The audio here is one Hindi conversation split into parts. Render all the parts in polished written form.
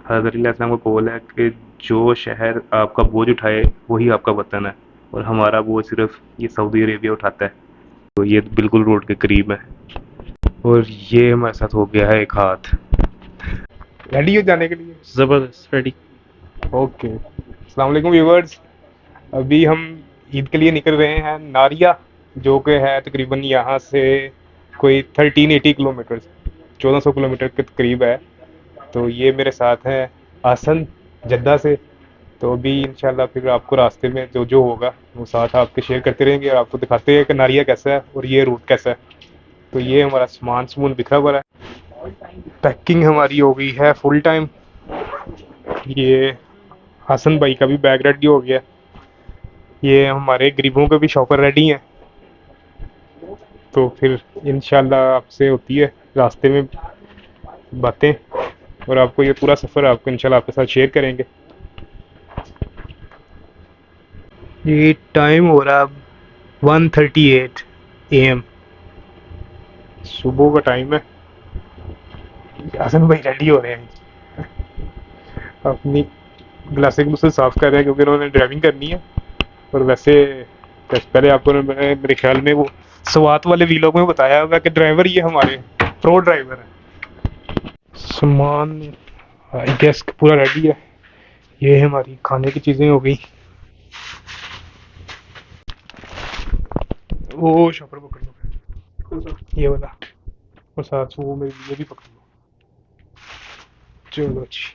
हज़रत का कौल है कि जो शहर आपका बोझ उठाए वही आपका वतन है, और हमारा बोझ सिर्फ ये सऊदी अरेबिया उठाता है। तो ये बिल्कुल रोड के करीब है। और ये हमारे साथ हो गया है एक हाथ। रेडी हो जाने के लिए? जबरदस्त रेडी। ओके, अस्सलाम वालेकुम व्यूवर्स। अभी हम ईद के लिए निकल रहे हैं नारिया, जो कि है तकरीबन यहाँ से कोई 1380 किलोमीटर, 1400 किलोमीटर के करीब है। तो ये मेरे साथ हैं आसन, जद्दा से। तो अभी इंशाल्लाह फिर आपको रास्ते में जो जो होगा वो साथ आपके शेयर करते रहेंगे, और आपको दिखाते हैं कि नारिया कैसा है और ये रूट कैसा है। तो ये हमारा सामान समून बिखरा पड़ा है। पैकिंग हमारी हो गई है फुल टाइम। ये हसन भाई का भी बैग रेडी हो गया। ये हमारे गरीबों के भी शॉपर रेडी हैं। तो फिर इंशाल्लाह आपसे होती है रास्ते में बातें, और आपको ये पूरा सफ़र आपको इंशाल्लाह आपके साथ शेयर करेंगे। ये टाइम हो रहा 1:38 AM, सुबह का टाइम है। हसन भाई रेडी हो रहे हैं, अपनी ग्लासें ग्लूसें साफ कर रहे हैं क्योंकि उन्होंने ड्राइविंग करनी है। और वैसे पहले आपको मैंने मेरे ख्याल में वो स्वात वाले वीलॉग में बताया होगा कि ड्राइवर ये हमारे प्रो ड्राइवर है। सामान आई गेस पूरा रेडी है। ये हमारी खाने की चीज़ें हो गई। वो शॉपर पकड़ लो, ये वाला, और साथ वो मेरे ये भी पकड़ लो। चलो जी।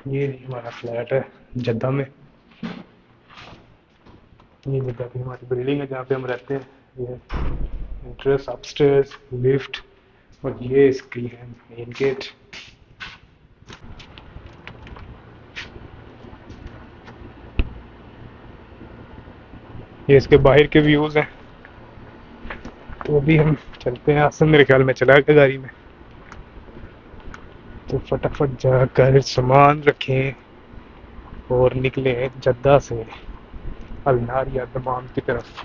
ये हमारा फ्लैट है जद्दा में। ये जद्दा की हमारी बिल्डिंग है जहाँ पे हम रहते हैं। ये एंट्रेंस, अपस्टेयर्स, लिफ्ट, और ये इसकी है मेन गेट। ये इसके बाहर के व्यूज़ हैं। तो अभी हम चलते हैं। आसन मेरे ख्याल में चला गया गाड़ी में, तो फटाफट जाकर सामान रखें और निकले जद्दा से अलनार या दमाम की तरफ।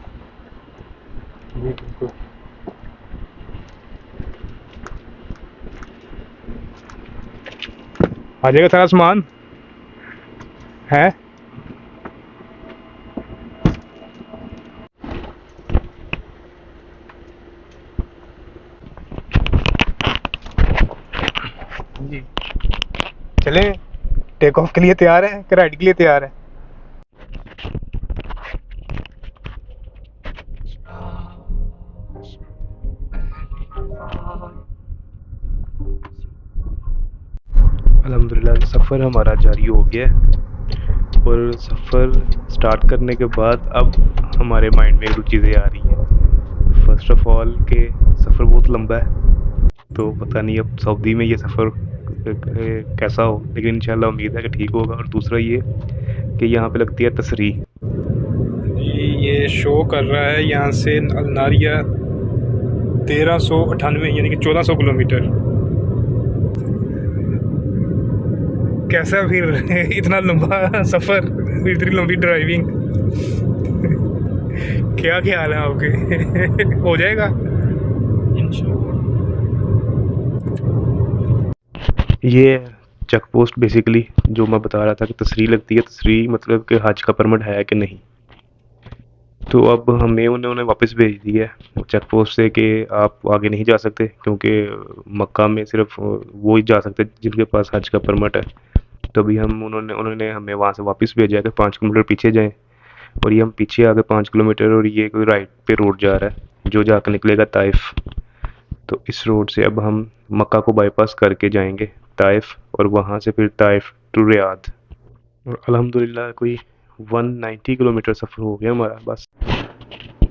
ये बिल्कुल आ जाएगा सारा सामान है। जी, चलें? टेक ऑफ के लिए तैयार हैं कि राइड के लिए तैयार हैं? अल्हम्दुलिल्लाह सफ़र हमारा जारी हो गया है। और सफ़र स्टार्ट करने के बाद अब हमारे माइंड में एक दो चीज़ें आ रही हैं। फर्स्ट ऑफ ऑल के सफ़र बहुत लंबा है, तो पता नहीं अब सऊदी में ये सफ़र कैसा हो, लेकिन इंशाल्लाह उम्मीद है कि ठीक होगा। और दूसरा ये कि यहाँ पे लगती है तसरी। ये शो कर रहा है यहाँ से अलनारिया 1398 यानी कि 1400 किलोमीटर। कैसा फिर इतना लंबा सफ़र, इतनी लंबी ड्राइविंग, क्या ख्याल है आपके? हो जाएगा ये चेक पोस्ट बेसिकली जो मैं बता रहा था कि तसरी लगती है। तसरी मतलब कि हज का परमिट है कि नहीं। तो अब हमें उन्होंने वापस भेज दिया है चेक पोस्ट से कि आप आगे नहीं जा सकते, क्योंकि मक्का में सिर्फ वो ही जा सकते जिनके पास हज का परमिट है। तो अभी हम उन्होंने उन्होंने हमें वहाँ से वापस भेजा है कि 5 किलोमीटर पीछे जाएं। और ये हम पीछे आ गए 5 किलोमीटर, और ये कोई राइट पे रोड जा रहा है जो जाकर निकलेगा ताइफ। तो इस रोड से अब हम मक्का को बाईपास करके जाएंगे ताइफ, और वहाँ से फिर ताइफ टू रियाद। और अल्हम्दुलिल्लाह कोई 190 किलोमीटर सफ़र हो गया हमारा बस।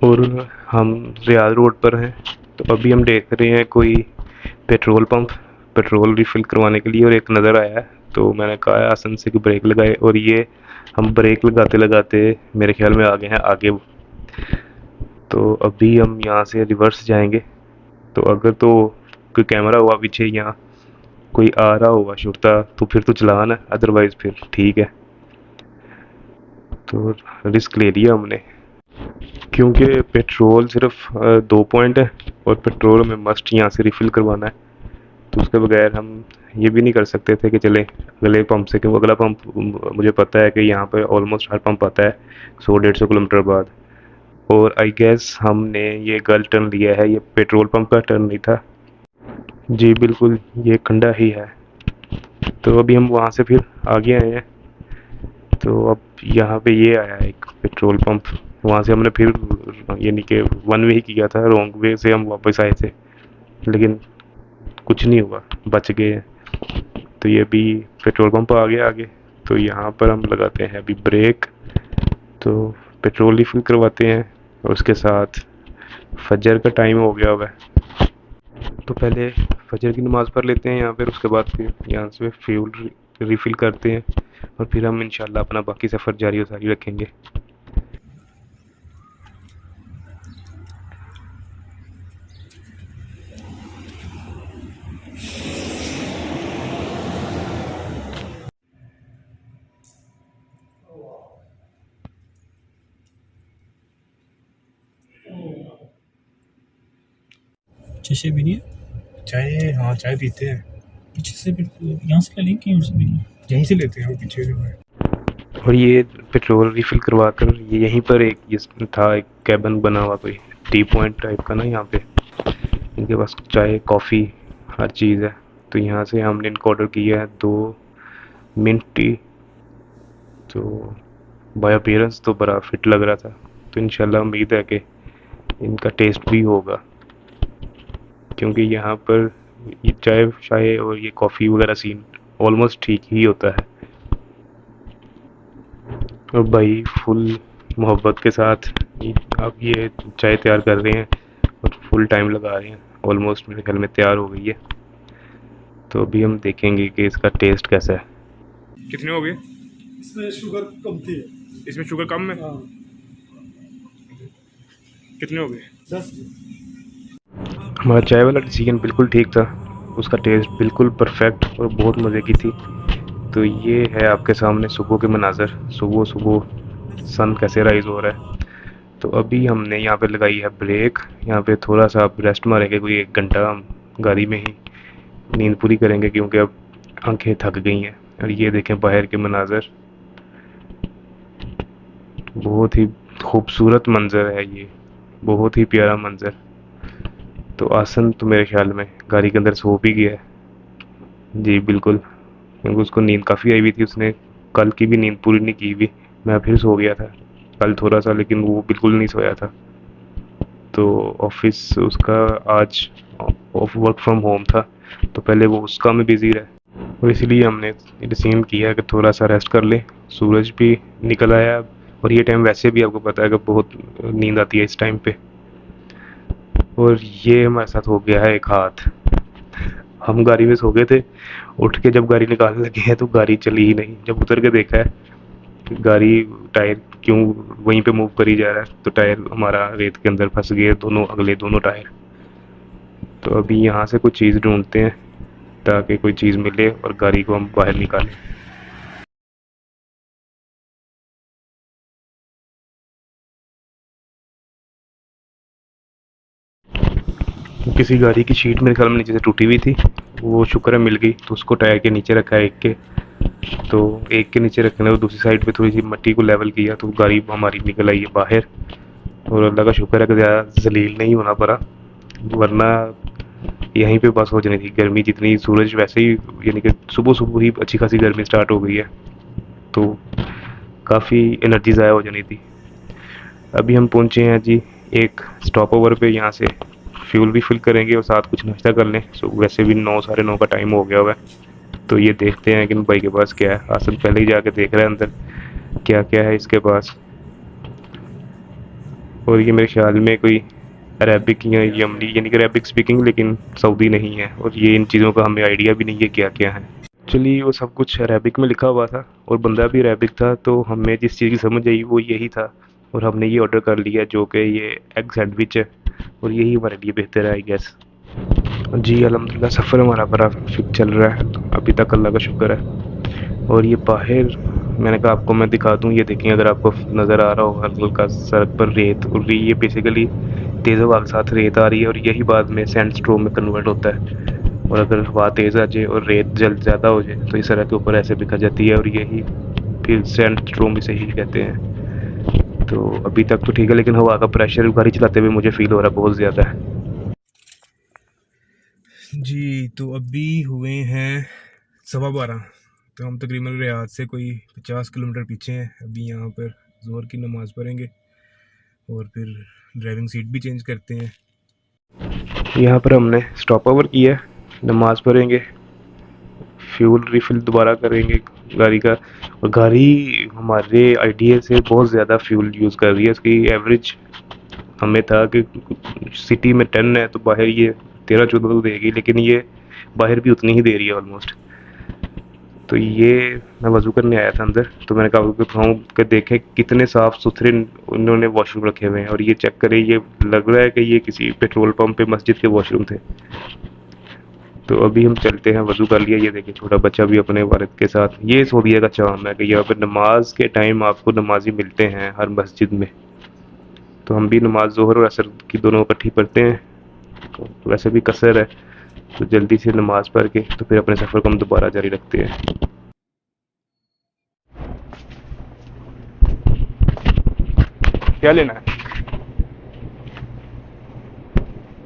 और हम रियाद रोड पर हैं। तो अभी हम देख रहे हैं कोई पेट्रोल पंप, पेट्रोल रिफ़िल करवाने के लिए, और एक नज़र आया है। तो मैंने कहा आसन से कि ब्रेक लगाए, और ये हम ब्रेक लगाते लगाते मेरे ख्याल में आ गए हैं आगे। तो अभी हम यहाँ से रिवर्स जाएंगे। तो अगर तो कोई कैमरा हुआ पीछे या कोई आ रहा होगा शुरता तो फिर तो चलान है, अदरवाइज़ फिर ठीक है। तो रिस्क ले लिया हमने, क्योंकि पेट्रोल सिर्फ 2 पॉइंट है और पेट्रोल हमें मस्ट यहाँ से रिफ़िल करवाना है। तो उसके बगैर हम ये भी नहीं कर सकते थे कि चलें अगले पंप से, क्योंकि अगला पंप मुझे पता है कि यहाँ पर ऑलमोस्ट हर पंप आता है 100-150 किलोमीटर बाद। और आई गेस हमने ये गलत टर्न लिया है, ये पेट्रोल पंप का टर्न नहीं था। जी बिल्कुल, ये खंडा ही है। तो अभी हम वहाँ से फिर आगे आए हैं, तो अब यहाँ पे ये आया है एक पेट्रोल पंप। वहाँ से हमने फिर यानी कि वन वे ही किया था, रॉन्ग वे से हम वापस आए थे, लेकिन कुछ नहीं हुआ, बच गए हैं। तो ये अभी पेट्रोल पंप आ गया आगे, तो यहाँ पर हम लगाते हैं अभी ब्रेक, तो पेट्रोल रिफिल करवाते हैं और उसके साथ फजर का टाइम हो गया हुआ है, तो पहले फजर की नमाज़ पढ़ लेते हैं यहाँ पर, उसके बाद फिर यहाँ से फ्यूल रिफ़िल करते हैं और फिर हम इंशाल्लाह अपना बाकी सफ़र जारी व सारी रखेंगे। चाय भी नहीं है? चाय, हाँ चाय पीते हैं। पीछे से बिल्कुल यहाँ से ले लें कि से भी नहीं? यहीं से लेते हैं वो पीछे जो है। और ये पेट्रोल रिफ़िल करवा कर ये यहीं पर एक ये था, एक कैबिन बना हुआ कोई टी पॉइंट टाइप का ना, यहाँ पे इनके पास चाय कॉफ़ी हर चीज़ है। तो यहाँ से हमने इनको ऑर्डर किया है 2 मिंट टी, तो बाय अपीयरेंस तो बड़ा फिट लग रहा था, तो इंशाल्लाह उम्मीद है कि इनका टेस्ट भी होगा, क्योंकि यहाँ पर ये चाय शाय और ये कॉफ़ी वगैरह सीन ऑलमोस्ट ठीक ही होता है। और भाई फुल मोहब्बत के साथ अब ये चाय तैयार कर रहे हैं और फुल टाइम लगा रहे हैं, ऑलमोस्ट मेरे ख्याल में तैयार हो गई है। तो अभी हम देखेंगे कि इसका टेस्ट कैसा है। कितने हो गए? इसमें शुगर कम थी। इसमें शुगर कम है? हाँ, कितने हो गए? 10। हमारा चाय वाला डिसीजन बिल्कुल ठीक था, उसका टेस्ट बिल्कुल परफेक्ट और बहुत मज़े की थी। तो ये है आपके सामने सुबह के मनाज़र, सुबह सुबह सन कैसे राइज़ हो रहा है। तो अभी हमने यहाँ पे लगाई है ब्रेक, यहाँ पे थोड़ा सा अब रेस्ट मारेंगे, कोई 1 घंटा हम गाड़ी में ही नींद पूरी करेंगे, क्योंकि अब आंखें थक गई हैं। और ये देखें बाहर के मनाज़र, बहुत ही खूबसूरत मंज़र है ये, बहुत ही प्यारा मंज़र। तो आसन तो मेरे ख्याल में गाड़ी के अंदर सो भी गया है। जी बिल्कुल, क्योंकि उसको नींद काफ़ी आई हुई थी, उसने कल की भी नींद पूरी नहीं की हुई। मैं फिर सो गया था कल थोड़ा सा, लेकिन वो बिल्कुल नहीं सोया था। तो ऑफिस उसका आज ऑफ वर्क फ्रॉम होम था, तो पहले वो उसका में बिज़ी रहा, और इसलिए हमने डिसीजन किया कि थोड़ा सा रेस्ट कर लें। सूरज भी निकल आया और ये टाइम वैसे भी आपको पता है कि बहुत नींद आती है इस टाइम पे। और ये हमारे साथ हो गया है एक हाथ, हम गाड़ी में सो गए थे, उठ के जब गाड़ी निकालने लगे हैं तो गाड़ी चली ही नहीं। जब उतर के देखा है कि गाड़ी टायर क्यों वहीं पे मूव करी जा रहा है, तो टायर हमारा रेत के अंदर फंस गए, दोनों अगले दोनों टायर। तो अभी यहाँ से कुछ चीज़ ढूंढते हैं ताकि कोई चीज़ मिले और गाड़ी को हम बाहर निकालें। किसी गाड़ी की शीट मेरे ख्याल में नीचे से टूटी हुई थी, वो शुक्र है मिल गई, तो उसको टायर के नीचे रखा है एक के। तो एक के नीचे रखने और दूसरी साइड पे थोड़ी सी मिट्टी को लेवल किया, तो गाड़ी हमारी निकल आई है बाहर। और अल्लाह का शुक्र है कि ज़्यादा जलील नहीं होना पड़ा, वरना यहीं पे बस हो जानी थी। गर्मी जितनी, सूरज वैसे ही यानी कि सुबह सुबह ही अच्छी खासी गर्मी स्टार्ट हो गई है, तो काफ़ी एनर्जी ज़ाया हो जानी थी। अभी हम पहुँचे हैं जी एक स्टॉप ओवर पे, यहाँ से फ्यूल भी फिल करेंगे और साथ कुछ नाश्ता कर लें। सो वैसे भी 9 साढ़े 9 का टाइम हो गया हुआ है, तो ये देखते हैं कि भाई के पास क्या है। आसन पहले ही जाके देख रहा है अंदर क्या क्या है इसके पास। और ये मेरे ख्याल में कोई अरेबिक या यमनी यानी कि अरेबिक स्पीकिंग, लेकिन सऊदी नहीं है, और ये इन चीज़ों का हमें आइडिया भी नहीं है क्या क्या है। एक्चुअली वो सब कुछ अरेबिक में लिखा हुआ था और बंदा भी अरेबिक था, तो हमें जिस चीज़ की समझ आई वो यही था, और हमने ये ऑर्डर कर लिया, जो कि ये एग सैंडविच है, और यही हमारे लिए बेहतर है आई गेस। जी अल्हम्दुलिल्लाह सफ़र हमारा बड़ा फिट चल रहा है अभी तक, अल्लाह का शुक्र है। और ये बाहर मैंने कहा आपको मैं दिखा दूँ, ये देखें अगर आपको नज़र आ रहा हो हल्का हल्का सड़क पर रेत उड़ रही है। ये बेसिकली तेज़ हवा के साथ रेत आ रही है और यही बाद में सैंडस्टोर्म में कन्वर्ट होता है। और अगर हवा तेज़ आ जाए और रेत जल्द ज़्यादा हो जाए तो ये सड़क के ऊपर ऐसे बिखर जाती है और यही फिर सैंडस्टोर्म इसे ही कहते हैं। तो अभी तक तो ठीक है, लेकिन हवा का प्रेशर गाड़ी चलाते हुए मुझे फील हो रहा है बहुत ज़्यादा है जी। तो अभी हुए हैं 12:15, तो हम तकरीबन रियाद से कोई 50 किलोमीटर पीछे हैं। अभी यहाँ पर ज़ोहर की नमाज़ पढ़ेंगे और फिर ड्राइविंग सीट भी चेंज करते हैं। यहाँ पर हमने स्टॉप ओवर किया है, नमाज़ पढ़ेंगे, फ्यूल रिफ़िल दोबारा करेंगे गाड़ी का। और गाड़ी हमारे आइडिया से बहुत ज़्यादा फ्यूल यूज़ कर रही है। उसकी एवरेज हमें था कि सिटी में 10 है तो बाहर ये 13-14 तो देगी, लेकिन ये बाहर भी उतनी ही दे रही है ऑलमोस्ट। तो ये मैं वज़ू करने आया था अंदर, तो मैंने कहा दिखाऊँ कि देखें कितने साफ़ सुथरे उन्होंने वॉशरूम रखे हुए हैं। और ये चेक करें, ये लग रहा है कि ये किसी पेट्रोल पंप पे मस्जिद के वॉशरूम थे। तो अभी हम चलते हैं, वज़ू कर लिया। ये देखिए छोटा बच्चा भी अपने वालिद के साथ। ये सऊदीया का चार्म है कि यहाँ पर नमाज के टाइम आपको नमाजी मिलते हैं हर मस्जिद में। तो हम भी नमाज ज़ोहर और असर की दोनों इकट्ठी पढ़ते हैं, तो वैसे भी कसर है, तो जल्दी से नमाज पढ़ के तो फिर अपने सफ़र को हम दोबारा जारी रखते हैं। क्या लेना है?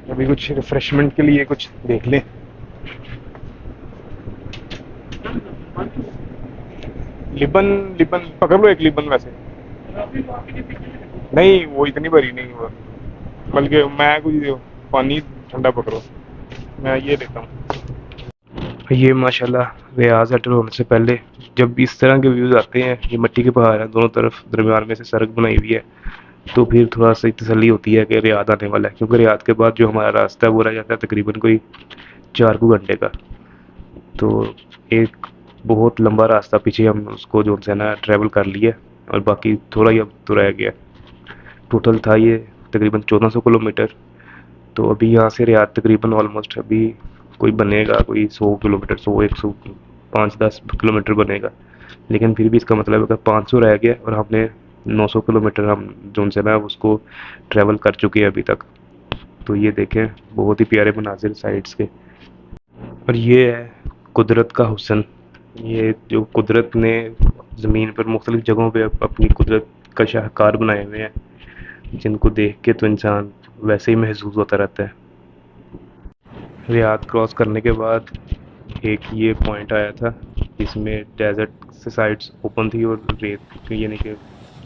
अभी कुछ रिफ्रेशमेंट के लिए कुछ देख लें। लिबन लिबन पकड़ लो, एक लिबन। वैसे नहीं, वो इतनी बड़ी नहीं हुआ, बल्कि मैं कोई पानी ठंडा पकड़ो, मैं ये लेता हूँ। ये माशाल्लाह रियाज एंटर होने से पहले जब इस तरह के व्यूज़ आते हैं, ये मिट्टी के पहाड़ हैं दोनों तरफ, दरमियान में से सड़क बनाई हुई है, तो फिर थोड़ा सा तसल्ली होती है कि रियाद आने वाला है। क्योंकि रियाद के बाद जो हमारा रास्ता है वो रह जाता है तकरीबन कोई 4 घंटे का। तो एक बहुत लंबा रास्ता पीछे हम उसको जो है ना ट्रैवल कर लिया, और बाकी थोड़ा ही अब तो रह गया। टोटल था ये तकरीबन 1400 किलोमीटर। तो अभी यहाँ से रियाद तकरीबन ऑलमोस्ट अभी कोई बनेगा कोई 100 किलोमीटर, 100 105-10 किलोमीटर बनेगा। लेकिन फिर भी इसका मतलब अगर 500 रह गया और हमने 900 किलोमीटर हम जो है ना उसको ट्रैवल कर चुके हैं अभी तक। तो ये देखें बहुत ही प्यारे मनाजिर साइड्स के। और ये है कुदरत का हुस्न। ये जो कुदरत ने ज़मीन पर मुख्तलिफ़ जगहों पे अपनी कुदरत का शाहकार बनाए हुए हैं, जिनको देख के तो इंसान वैसे ही महसूस होता रहता है। रियाद क्रॉस करने के बाद एक ये पॉइंट आया था जिसमें डेजर्ट से साइड्स ओपन थी और रेत यानी कि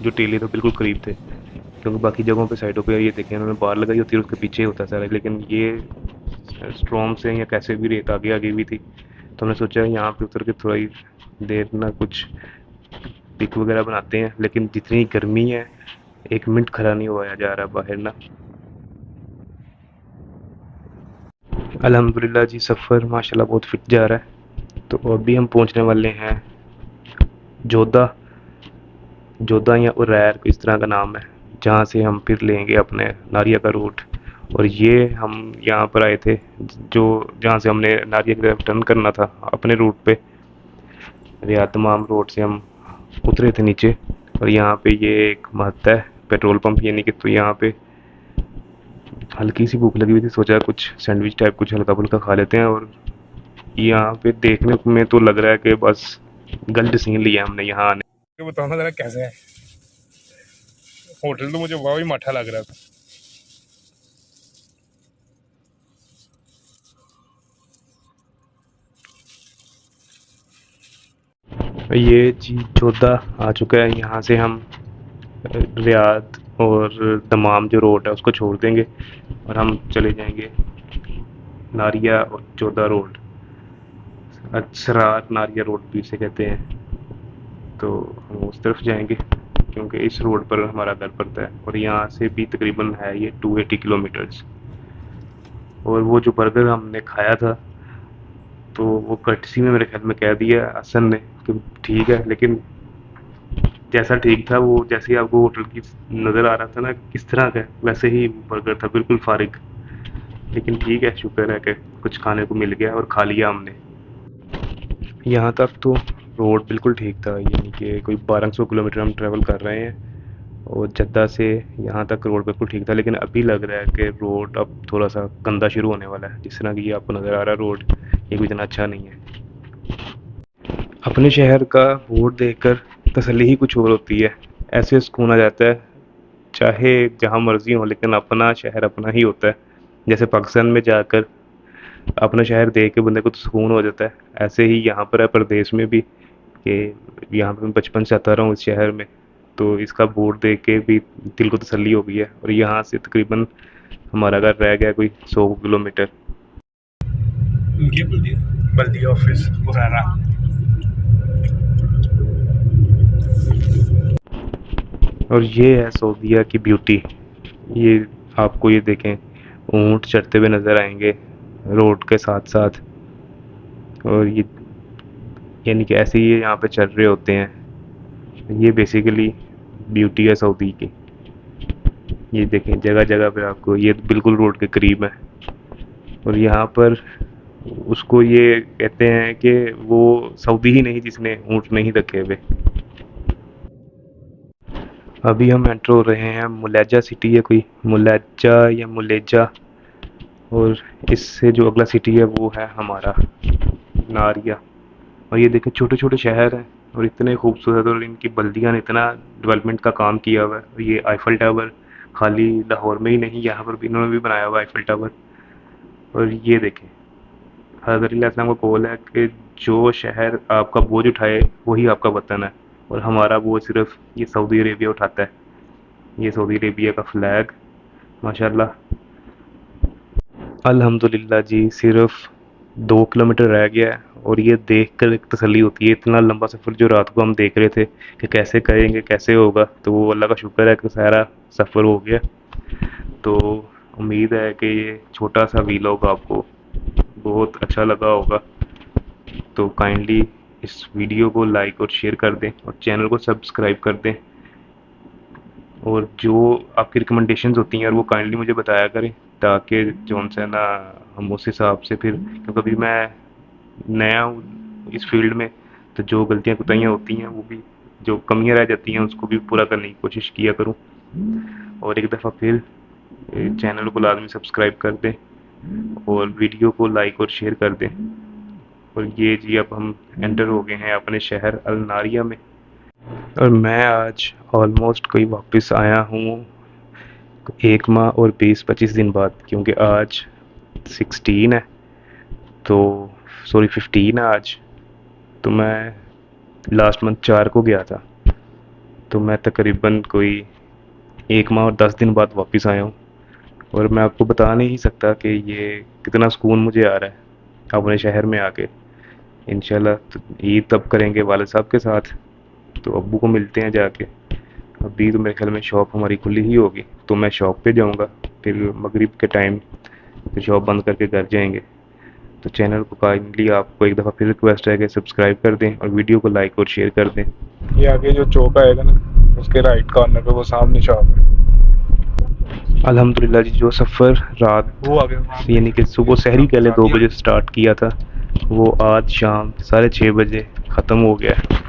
जो टीले तो बिल्कुल करीब थे, क्योंकि बाकी जगहों पे साइडों पे ये देखें उन्होंने बार लगाई होती है उसके पीछे होता है सारा, लेकिन ये स्ट्रॉम से या कैसे भी रेत आगे आगे हुई थी। तो हमने सोचा यहाँ पे उतर के थोड़ी देर ना कुछ पिक वगैरह बनाते हैं, लेकिन जितनी गर्मी है 1 मिनट खड़ा नहीं हुआ जा रहा बाहर ना। अल्हम्दुलिल्लाह जी, सफ़र माशाल्लाह बहुत फिट जा रहा है। तो अभी हम पहुंचने वाले हैं जोधा, जोधा या उरैर इस तरह का नाम है, जहाँ से हम फिर लेंगे अपने नारिया का रूट। और ये हम यहाँ पर आए थे जो जहाँ से हमने नारिया की तरफ टर्न करना था अपने रूट पे। रियाद तमाम रोड से हम उतरे थे नीचे, और यहाँ पे ये एक महत्ता है पेट्रोल पंप यानी कि। तो यहाँ पे हल्की सी भूख लगी हुई थी, सोचा कुछ सैंडविच टाइप कुछ हल्का फुल्का खा लेते हैं। और यहाँ पे देखने में तो लग रहा है कि बस गलत सीन लिया हमने यहाँ आने। बताना जरा कैसा है होटल, तो मुझे वाह ही माठा लग रहा था। ये जी जोधा आ चुका है। यहाँ से हम रियाद और दमाम जो रोड है उसको छोड़ देंगे और हम चले जाएंगे नारिया और जोधा रोड, असरार नारिया रोड भी इसे कहते हैं। तो हम उस तरफ जाएंगे क्योंकि इस रोड पर हमारा घर पड़ता है, और यहाँ से भी तकरीबन है ये 280 किलोमीटर्स। और वो जो बर्गर हमने खाया था तो वो कर्टसी में मेरे ख्याल में कह दिया हसन ने कि ठीक है, लेकिन जैसा ठीक था वो जैसे ही आपको होटल की नज़र आ रहा था ना किस तरह का, वैसे ही बर्गर था बिल्कुल फारिग। लेकिन ठीक है, शुक्र है कि कुछ खाने को मिल गया और खा लिया हमने। यहाँ तक तो रोड बिल्कुल ठीक था, यानी कि कोई 1200 किलोमीटर हम ट्रैवल कर रहे हैं और जद्दा से यहाँ तक रोड बिल्कुल ठीक था। लेकिन अभी लग रहा है कि रोड अब थोड़ा सा गंदा शुरू होने वाला है। जिस तरह की ये आपको नज़र आ रहा है रोड, ये कोई इतना अच्छा नहीं है। अपने शहर का बोर्ड देखकर तसल्ली ही कुछ और होती है। ऐसे सुकून आ जाता है, चाहे जहाँ मर्जी हो, लेकिन अपना शहर अपना ही होता है। जैसे पाकिस्तान में जाकर अपना शहर देख के बंदे को तो सुकून हो जाता है, ऐसे ही यहाँ पर है प्रदेश में भी, कि यहाँ पे मैं बचपन से आता रहा हूँ इस शहर में, तो इसका बोर्ड देख के भी दिल को तसल्ली हो गई है। और यहाँ से तकरीबन हमारा घर रह गया कोई 100 किलोमीटर। ये बल्दिया बल्दिया ऑफिस पुराना। और ये है सऊदीया की ब्यूटी। ये आपको ये देखें, ऊँट चढ़ते हुए नज़र आएंगे रोड के साथ साथ, और ये यानी कि ऐसे ही ये यहाँ पे चल रहे होते हैं। ये बेसिकली ब्यूटी है सऊदी की। ये देखें जगह जगह पे आपको, ये बिल्कुल रोड के करीब है। और यहाँ पर उसको ये कहते हैं कि वो सऊदी ही नहीं जिसने ऊँट नहीं रखे हुए। अभी हम एंटर हो रहे हैं, मुलेजा सिटी है कोई, मुलेजा या मुलेजा, और इससे जो अगला सिटी है वो है हमारा नारिया। और ये देखें छोटे छोटे शहर हैं और इतने खूबसूरत, और इनकी बल्दियाँ ने इतना डेवलपमेंट का काम किया हुआ है। और ये आईफल टावर खाली लाहौर में ही नहीं, यहाँ पर भी इन्होंने भी बनाया हुआ आईफल टावर। और ये देखें, हज़रत इस्लाम का कौल है कि जो शहर आपका बोझ उठाए वही आपका वतन है, और हमारा बोझ सिर्फ ये सऊदी अरेबिया उठाता है। ये सऊदी अरेबिया का फ्लैग माशाल्लाह। अल्हम्दुलिल्लाह जी, सिर्फ 2 किलोमीटर रह गया है और ये देखकर एक तसल्ली होती है। इतना लंबा सफ़र जो रात को हम देख रहे थे कि कैसे करेंगे, कैसे होगा, तो वो अल्लाह का शुक्र है कि सारा सफ़र हो गया। तो उम्मीद है कि ये छोटा सा वीलॉग आपको बहुत अच्छा लगा होगा। तो काइंडली इस वीडियो को लाइक और शेयर कर दें और चैनल को सब्सक्राइब कर दें। और जो आपकी रिकमेंडेशंस होती हैं और वो काइंडली मुझे बताया करें, ताकि जो है ना हम उस हिसाब से फिर, क्योंकि अभी मैं नया हूँ इस फील्ड में, तो जो गलतियाँ कोताहियाँ होती हैं, वो भी जो कमियाँ रह जाती हैं, उसको भी पूरा करने की कोशिश किया करूँ। और एक दफ़ा फिर चैनल को लाजमी सब्सक्राइब कर दें और वीडियो को लाइक और शेयर कर दें। और ये जी अब हम एंटर हो गए हैं अपने शहर अल नारिया में, और मैं आज ऑलमोस्ट कोई वापस आया हूँ 1 माह और 20-25 दिन बाद, क्योंकि आज 16 है, तो सॉरी 15 है आज। तो मैं लास्ट मंथ 4 को गया था, तो मैं तकरीबन कोई 1 माह और 10 दिन बाद वापस आया हूँ। और मैं आपको बता नहीं सकता कि ये कितना सुकून मुझे आ रहा है अपने शहर में आके। इंशाल्लाह तो ईद तब करेंगे वालिद साहब के साथ, तो अब्बू को मिलते हैं जाके। अभी तो मेरे ख्याल में शॉप हमारी खुली ही होगी, तो मैं शॉप पे जाऊंगा, फिर मगरिब के टाइम फिर शॉप बंद करके घर जाएंगे। तो चैनल को काइंडली आपको एक दफ़ा फिर रिक्वेस्ट है कि सब्सक्राइब कर दें और वीडियो को लाइक और शेयर कर दें। ये आगे जो चौक आएगा ना, उसके राइट कॉर्नर पे वो सामने शॉप है। अल्हम्दुलिल्लाह जी, जो सफ़र रात वो आगे यानी कि सुबह सहरी पहले 2 बजे स्टार्ट किया था, वो आज शाम 6:30 बजे ख़त्म हो गया है।